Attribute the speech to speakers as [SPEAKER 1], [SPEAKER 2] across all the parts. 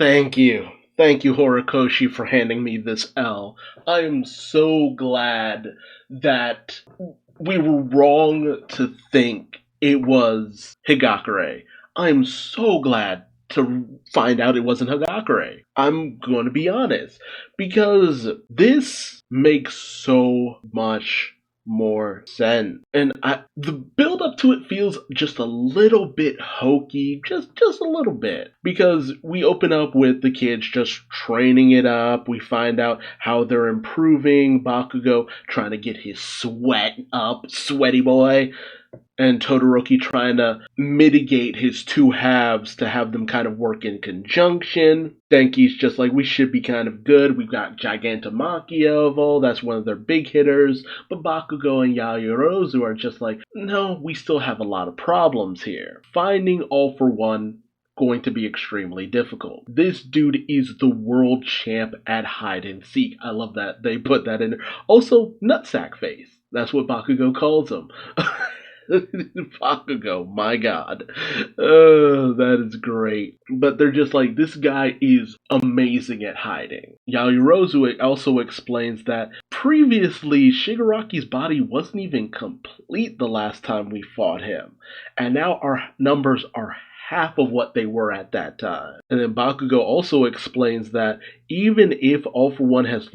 [SPEAKER 1] Thank you. Thank you, Horikoshi, for handing me this L. I am so glad that we were wrong to think it was Higakure. I am so glad to find out it wasn't Higakure. I'm going to be honest. Because this makes so much more sense. And the build up to it feels just a little bit hokey, just a little bit. Because we open up with the kids just training it up. We find out how they're improving. Bakugo trying to get his sweat up, sweaty boy, and Todoroki trying to mitigate his two halves to have them kind of work in conjunction. Denki's just like, we should be kind of good. We've got Gigantomachia, that's one of their big hitters. But Bakugo and Yaoyorozu are just like, no, we still have a lot of problems here. Finding All for One going to be extremely difficult. This dude is the world champ at hide and seek. I love that they put that in there. Also, nutsack face. That's what Bakugo calls him. Bakugo, my god. Oh, that is great. But they're just like, this guy is amazing at hiding. Yaoyorozu also explains that previously Shigaraki's body wasn't even complete the last time we fought him. And now our numbers are half of what they were at that time. And then Bakugo also explains that even if All for One has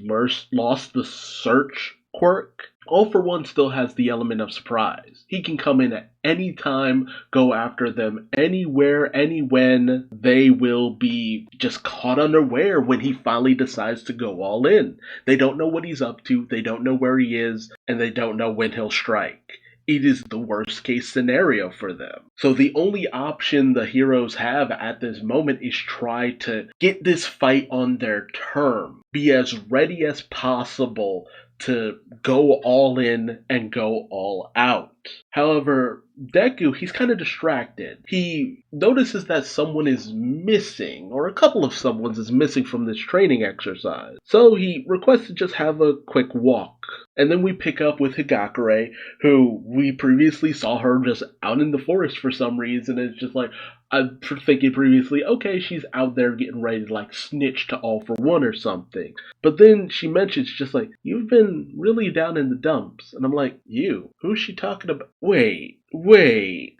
[SPEAKER 1] lost the search quirk, All for One still has the element of surprise. He can come in at any time, go after them anywhere, any when. They will be just caught unaware when he finally decides to go all in. They don't know what he's up to, they don't know where he is, and they don't know when he'll strike. It is the worst case scenario for them. So the only option the heroes have at this moment is try to get this fight on their term. Be as ready as possible to go all in and go all out. However, Deku, he's kind of distracted. He notices that someone is missing, or a couple of someones is missing from this training exercise. So he requests to just have a quick walk. And then we pick up with Higakure, who we previously saw her just out in the forest for some reason. It's just like, I'm thinking previously, okay, she's out there getting ready to like snitch to All for One or something. But then she mentions just like, you've been really down in the dumps. And I'm like, you? Who's she talking about? Wait.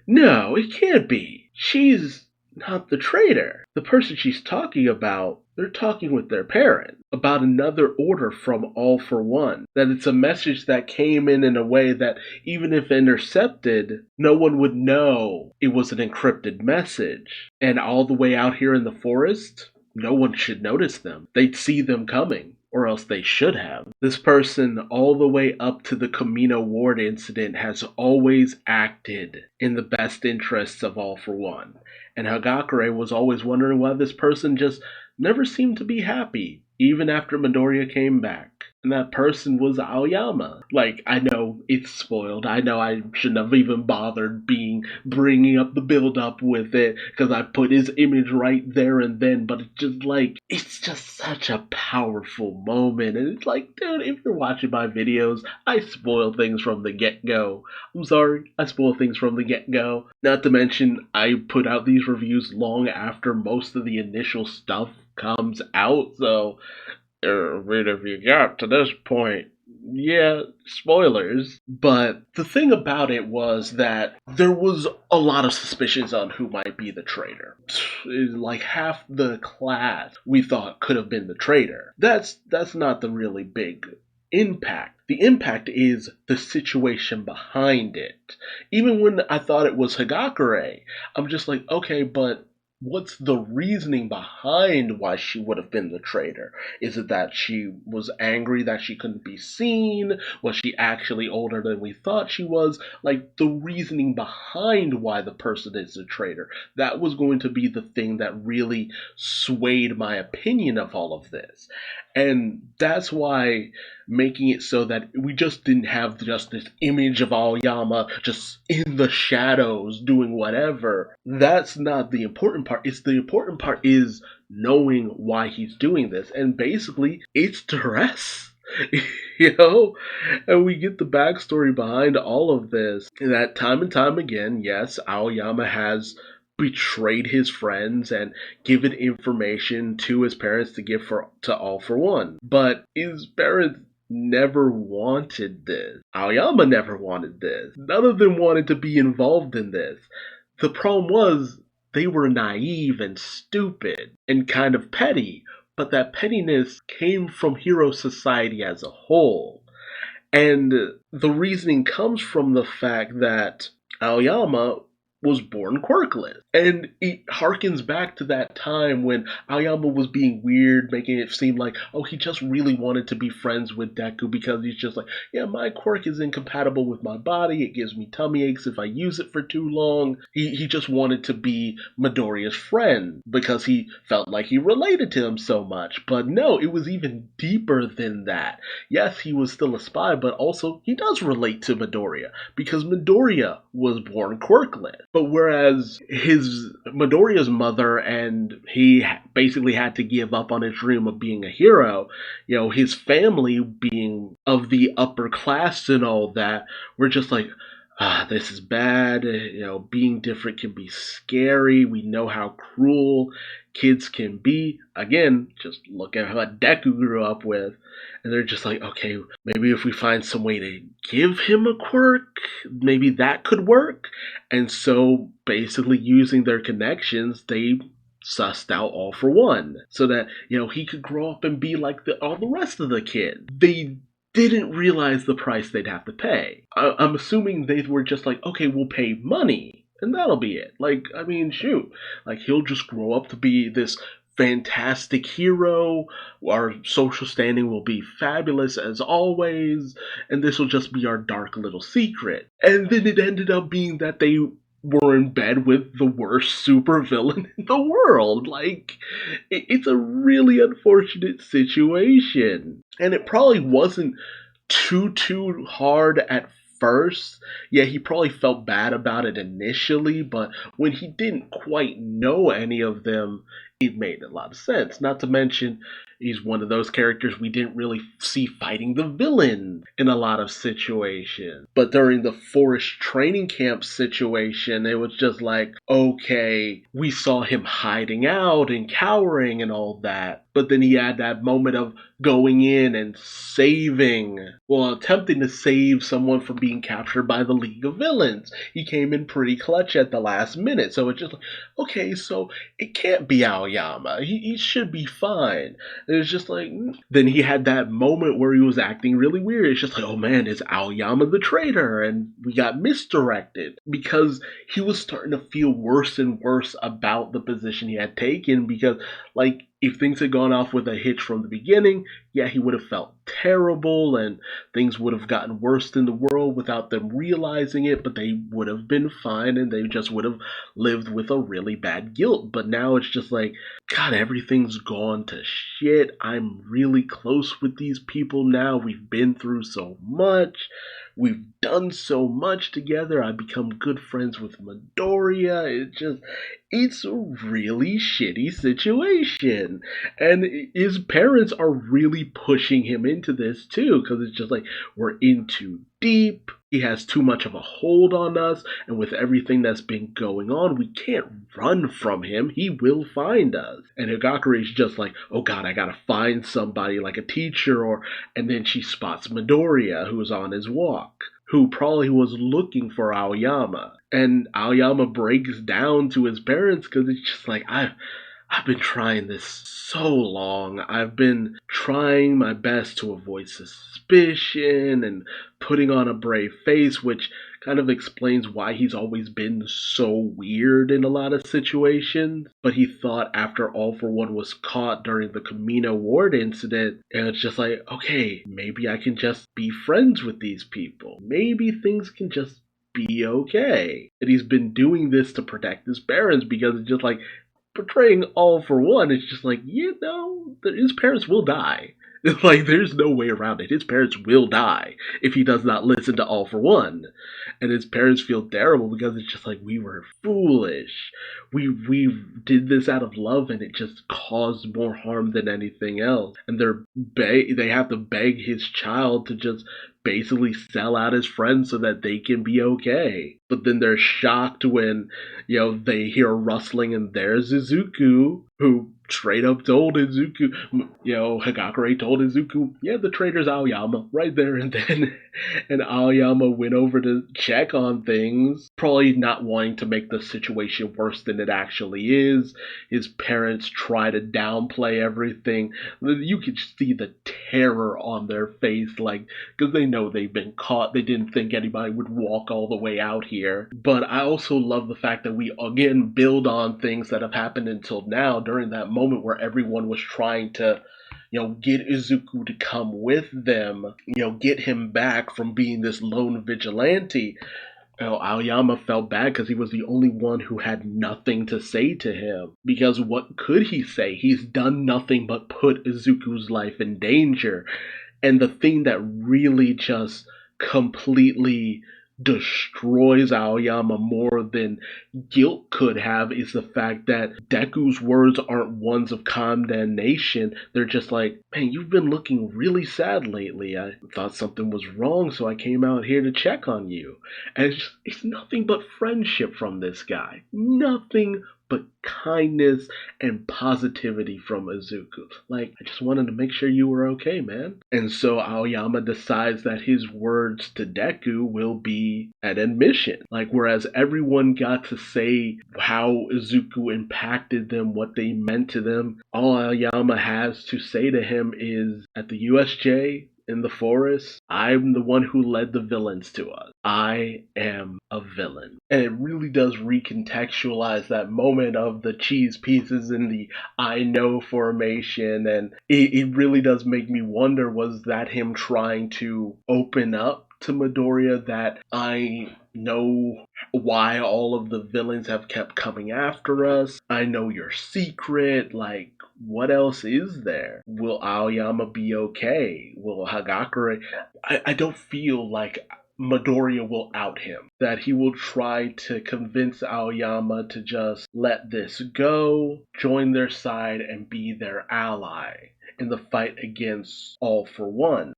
[SPEAKER 1] No, it can't be. She's not the traitor. The person she's talking about, they're talking with their parent about another order from All for One. That it's a message that came in a way that even if intercepted, no one would know it was an encrypted message. And all the way out here in the forest, no one should notice them. They'd see them coming. Or else they should have. This person, all the way up to the Camino Ward incident, has always acted in the best interests of All for One. And Hagakure was always wondering why this person just never seemed to be happy, even after Midoriya came back. And that person was Aoyama. Like, I know it's spoiled. I know I shouldn't have even bothered bringing up the build-up with it, because I put his image right there and then, but it's just such a powerful moment. And it's like, dude, if you're watching my videos, I spoil things from the get-go. I'm sorry, I spoil things from the get-go. Not to mention, I put out these reviews long after most of the initial stuff comes out, so what have you got to this point? Yeah, spoilers. But the thing about it was that there was a lot of suspicions on who might be the traitor. Like half the class we thought could have been the traitor. That's not the really big impact. The impact is the situation behind it. Even when I thought it was Higakure, I'm just like, okay, but what's the reasoning behind why she would have been the traitor? Is it that she was angry that she couldn't be seen? Was she actually older than we thought she was? Like, the reasoning behind why the person is the traitor. That was going to be the thing that really swayed my opinion of all of this. And that's why making it so that we just didn't have just this image of Aoyama just in the shadows doing whatever. That's not the important part. The important part is knowing why he's doing this. And basically, it's duress. And we get the backstory behind all of this. That time and time again, yes, Aoyama has betrayed his friends and given information to his parents to give to All For One. But his parents never wanted this. Aoyama never wanted this. None of them wanted to be involved in this. The problem was they were naive and stupid and kind of petty, but that pettiness came from hero society as a whole. And the reasoning comes from the fact that Aoyama was born quirkless. And it harkens back to that time when Aoyama was being weird, making it seem like, oh, he just really wanted to be friends with Deku because he's just like, yeah, my quirk is incompatible with my body. It gives me tummy aches if I use it for too long. He just wanted to be Midoriya's friend because he felt like he related to him so much. But no, it was even deeper than that. Yes, he was still a spy, but also he does relate to Midoriya because Midoriya was born quirkless. But whereas Midoriya's mother and he basically had to give up on his dream of being a hero, his family being of the upper class and all that, were just like, this is bad. Being different can be scary. We know how cruel kids can be. Again, just look at what Deku grew up with. And they're just like, okay, maybe if we find some way to give him a quirk, maybe that could work. And so basically using their connections, they sussed out All For One so that, he could grow up and be like all the rest of the kids. They didn't realize the price they'd have to pay. I'm assuming they were just like, okay, we'll pay money. And that'll be it. Shoot. He'll just grow up to be this fantastic hero. Our social standing will be fabulous as always. And this will just be our dark little secret. And then it ended up being that they were in bed with the worst supervillain in the world. It's a really unfortunate situation. And it probably wasn't too hard at first. Yeah, he probably felt bad about it initially, but when he didn't quite know any of them, it made a lot of sense. Not to mention, he's one of those characters we didn't really see fighting the villain in a lot of situations. But during the forest training camp situation, it was just like, okay, we saw him hiding out and cowering and all that. But then he had that moment of going in and attempting to save someone from being captured by the League of Villains. He came in pretty clutch at the last minute. So it's just like, okay, so it can't be Aoyama. He should be fine. And it's just like, then he had that moment where he was acting really weird. It's just like, oh man, is Aoyama the traitor? And we got misdirected because he was starting to feel worse and worse about the position he had taken because, if things had gone off with a hitch from the beginning, yeah, he would have felt terrible and things would have gotten worse in the world without them realizing it, but they would have been fine and they just would have lived with a really bad guilt. But now it's just like, God, everything's gone to shit. I'm really close with these people now. We've been through so much. We've done so much together. I've become good friends with Midoriya. It's a really shitty situation. And his parents are really pushing him into this too, because it's just like, we're in too deep. He has too much of a hold on us, and with everything that's been going on, we can't run from him. He will find us. And Higakure is just like, oh god, I gotta find somebody like a teacher, and then she spots Midoriya, who's on his walk, who probably was looking for Aoyama. And Aoyama breaks down to his parents because it's just like, I've been trying this so long. I've been trying my best to avoid suspicion and putting on a brave face, which kind of explains why he's always been so weird in a lot of situations. But he thought after All For One was caught during the Kamino Ward incident, and it's just like, okay, maybe I can just be friends with these people. Maybe things can just be okay. And he's been doing this to protect his parents because it's just like, portraying All For One, it's just like, his parents will die. There's no way around it. His parents will die if he does not listen to All For One. And his parents feel terrible because it's just like, we were foolish. We did this out of love and it just caused more harm than anything else. And they have to beg his child to just basically sell out his friends so that they can be okay. But then they're shocked when, they hear rustling and there's Izuku, who straight up told Izuku, Hagakure told Izuku, yeah, the traitor's Aoyama right there and then. And Aoyama went over to check on things, probably not wanting to make the situation worse than it actually is. His parents try to downplay everything. You could see the terror on their face, because they know they've been caught. They didn't think anybody would walk all the way out here. But I also love the fact that we again build on things that have happened until now during that moment where everyone was trying to get Izuku to come with them, get him back from being this lone vigilante. Aoyama felt bad because he was the only one who had nothing to say to him. Because what could he say? He's done nothing but put Izuku's life in danger. And the thing that really just completely destroys Aoyama more than guilt could have is the fact that Deku's words aren't ones of condemnation. They're just like, man, you've been looking really sad lately. I thought something was wrong, so I came out here to check on you. And it's nothing but friendship from this guy. Nothing but kindness and positivity from Izuku. I just wanted to make sure you were okay, man. And so Aoyama decides that his words to Deku will be an admission. Whereas everyone got to say how Izuku impacted them, what they meant to them, all Aoyama has to say to him is, at the USJ, in the forest, I'm the one who led the villains to us. I am a villain. And it really does recontextualize that moment of the cheese pieces in the I know formation. And it really does make me wonder, was that him trying to open up to Midoriya that I know why all of the villains have kept coming after us. I know your secret. What else is there? Will Aoyama be okay? Will Hagakure? I don't feel like Midoriya will out him. That he will try to convince Aoyama to just let this go, join their side, and be their ally in the fight against All For One.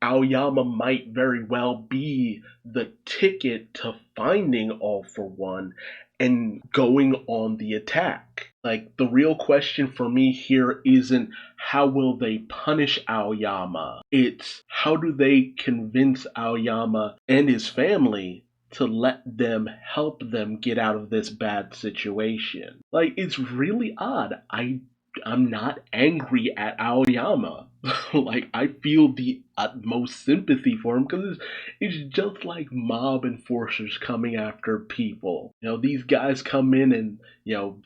[SPEAKER 1] Aoyama might very well be the ticket to finding All For One and going on the attack. The real question for me here isn't how will they punish Aoyama. It's how do they convince Aoyama and his family to let them help them get out of this bad situation. It's really odd. I'm not angry at Aoyama. I feel the utmost sympathy for him because it's just like mob enforcers coming after people. These guys come in and,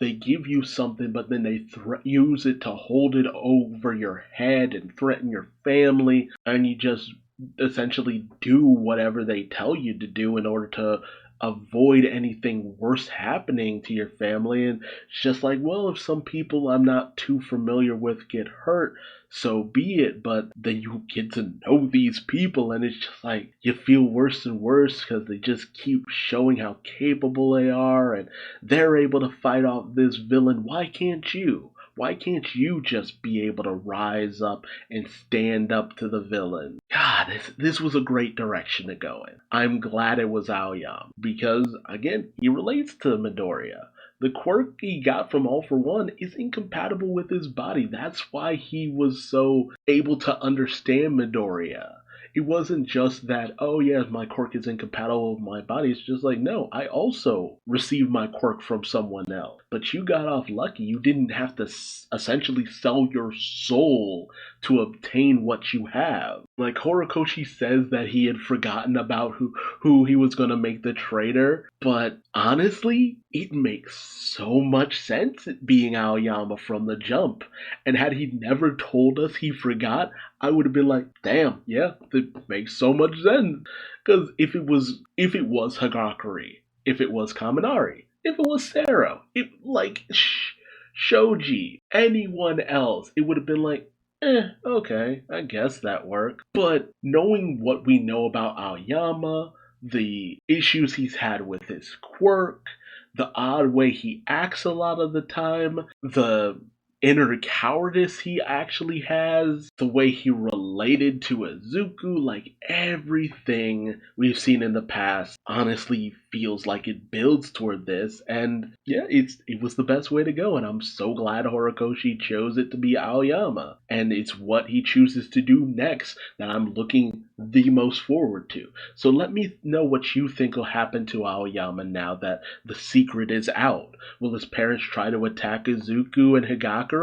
[SPEAKER 1] they give you something, but then they use it to hold it over your head and threaten your family, and you just essentially do whatever they tell you to do in order to avoid anything worse happening to your family. And it's just if some people I'm not too familiar with get hurt, so be it. But then you get to know these people and it's just you feel worse and worse because they just keep showing how capable they are and they're able to fight off this villain. Why can't you? Why can't you just be able to rise up and stand up to the villain? God, this was a great direction to go in. I'm glad it was Aoyama because, again, he relates to Midoriya. The quirk he got from All For One is incompatible with his body. That's why he was so able to understand Midoriya. It wasn't just that, oh yeah, my quirk is incompatible with my body. It's just no, I also received my quirk from someone else. But you got off lucky. You didn't have to essentially sell your soul to obtain what you have. Horikoshi says that he had forgotten about who he was going to make the traitor. But honestly, it makes so much sense being Aoyama from the jump. And had he never told us he forgot, I would have been like, damn, yeah, that makes so much sense. Because if it was Hagakure, if it was Kaminari, if it was Sero, Shoji, anyone else, it would have been okay, I guess that worked. But knowing what we know about Aoyama, the issues he's had with his quirk, the odd way he acts a lot of the time, the inner cowardice he actually has, the way he related to Izuku, like everything we've seen in the past honestly feels like it builds toward this. And yeah, it was the best way to go, and I'm so glad Horikoshi chose it to be Aoyama. And it's what he chooses to do next that I'm looking the most forward to. So let me know what you think will happen to Aoyama now that the secret is out. Will his parents try to attack Izuku and Higakure?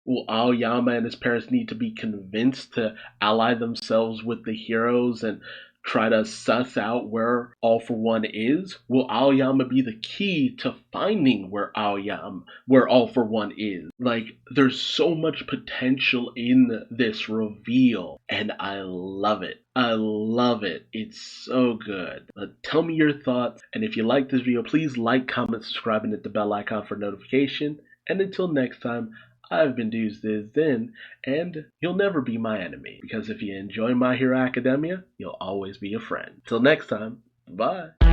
[SPEAKER 1] Will Aoyama and his parents need to be convinced to ally themselves with the heroes and try to suss out where All for One is? Will Aoyama be the key to finding where All for One is? Like, there's so much potential in this reveal, and I love it. I love it. It's so good. But tell me your thoughts, and if you like this video, please like, comment, subscribe, and hit the bell icon for notification. And until next time, I've been Duuz-Diz-Din, and you'll never be my enemy, because if you enjoy My Hero Academia, you'll always be a friend. Till next time, bye.